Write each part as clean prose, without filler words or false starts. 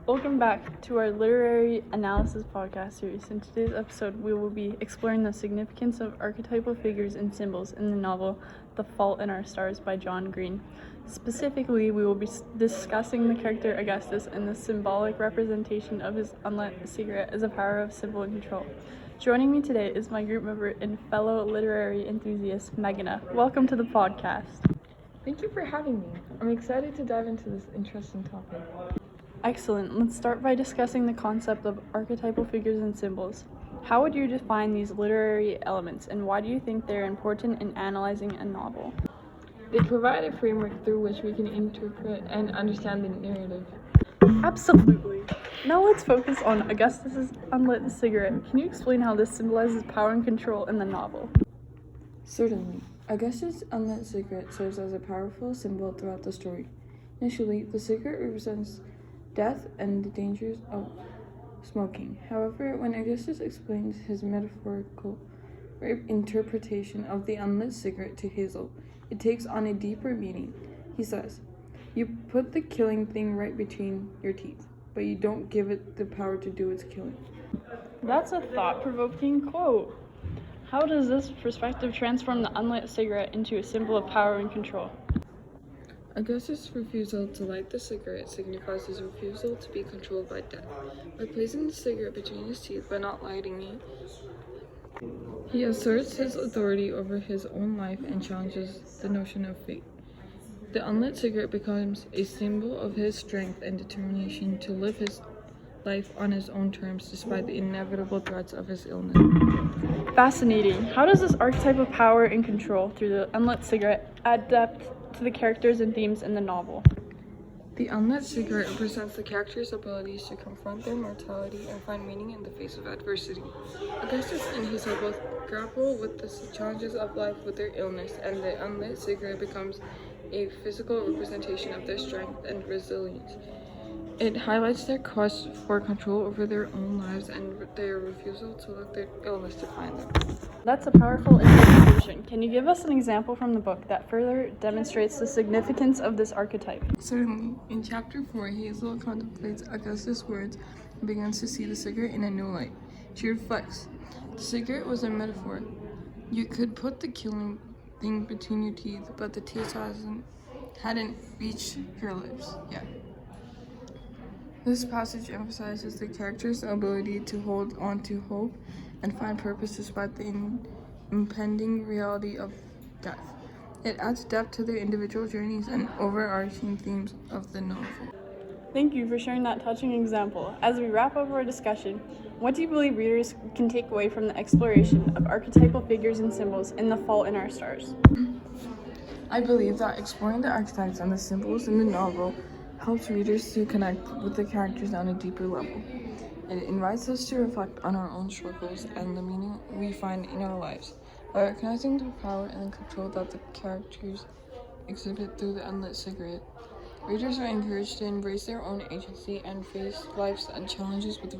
Welcome back to our literary analysis podcast series. In today's episode, we will be exploring the significance of archetypal figures and symbols in the novel The Fault in Our Stars by John Green. Specifically, we will be discussing the character Augustus and the symbolic representation of his unlit cigarette as a power of symbol and control. Joining me today is my group member and fellow literary enthusiast, Meghana. Welcome to the podcast. Thank you for having me. I'm excited to dive into this interesting topic. Excellent. Let's start by discussing the concept of archetypal figures and symbols. How would you define these literary elements, and why do you think they're important in analyzing a novel? They provide a framework through which we can interpret and understand the narrative. Absolutely. Now let's focus on Augustus's unlit cigarette. Can you explain how this symbolizes power and control in the novel? Certainly. Augustus' unlit cigarette serves as a powerful symbol throughout the story. Initially, the cigarette represents death and the dangers of smoking. However, when Augustus explains his metaphorical interpretation of the unlit cigarette to Hazel, it takes on a deeper meaning. He says, "You put the killing thing right between your teeth, but you don't give it the power to do its killing." That's a thought-provoking quote. How does this perspective transform the unlit cigarette into a symbol of power and control? Augustus' refusal to light the cigarette signifies his refusal to be controlled by death. By placing the cigarette between his teeth but not lighting it, he asserts his authority over his own life and challenges the notion of fate. The unlit cigarette becomes a symbol of his strength and determination to live his life on his own terms despite the inevitable threats of his illness. Fascinating. How does this archetype of power and control through the unlit cigarette add depth to the characters and themes in the novel? The unlit cigarette represents the characters' abilities to confront their mortality and find meaning in the face of adversity. Augustus and Hazel both grapple with the challenges of life with their illness, and the unlit cigarette becomes a physical representation of their strength and resilience. It highlights their quest for control over their own lives and their refusal to let their illness define them. That's a powerful interpretation. Can you give us an example from the book that further demonstrates the significance of this archetype? Certainly. In chapter 4, Hazel contemplates Augustus' words and begins to see the cigarette in a new light. She reflects. The cigarette was a metaphor. You could put the killing thing between your teeth, but the taste hadn't reached your lips yet. This passage emphasizes the character's ability to hold on to hope and find purpose despite the impending reality of death. It adds depth to their individual journeys and overarching themes of the novel. Thank you for sharing that touching example. As we wrap up our discussion, what do you believe readers can take away from the exploration of archetypal figures and symbols in The Fault in Our Stars? I believe that exploring the archetypes and the symbols in the novel helps readers to connect with the characters on a deeper level. It invites us to reflect on our own struggles and the meaning we find in our lives. By recognizing the power and the control that the characters exhibit through the unlit cigarette, readers are encouraged to embrace their own agency and face life's challenges with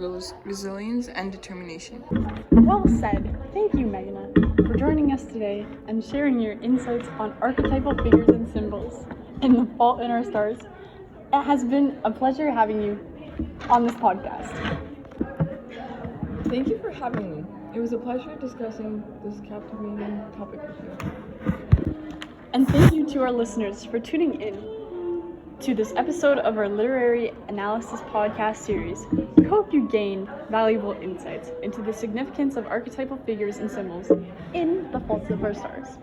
resilience and determination. Well said. Thank you, Meghana, for joining us today and sharing your insights on archetypal figures and symbols in The Fault in Our Stars. It has been a pleasure having you on this podcast. Thank you for having me. It was a pleasure discussing this captivating topic with you. And thank you to our listeners for tuning in to this episode of our literary analysis podcast series. We hope you gained valuable insights into the significance of archetypal figures and symbols in The Fault in Our Stars.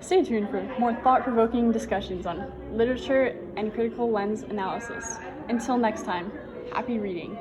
Stay tuned for more thought-provoking discussions on literature and critical lens analysis. Until next time, happy reading.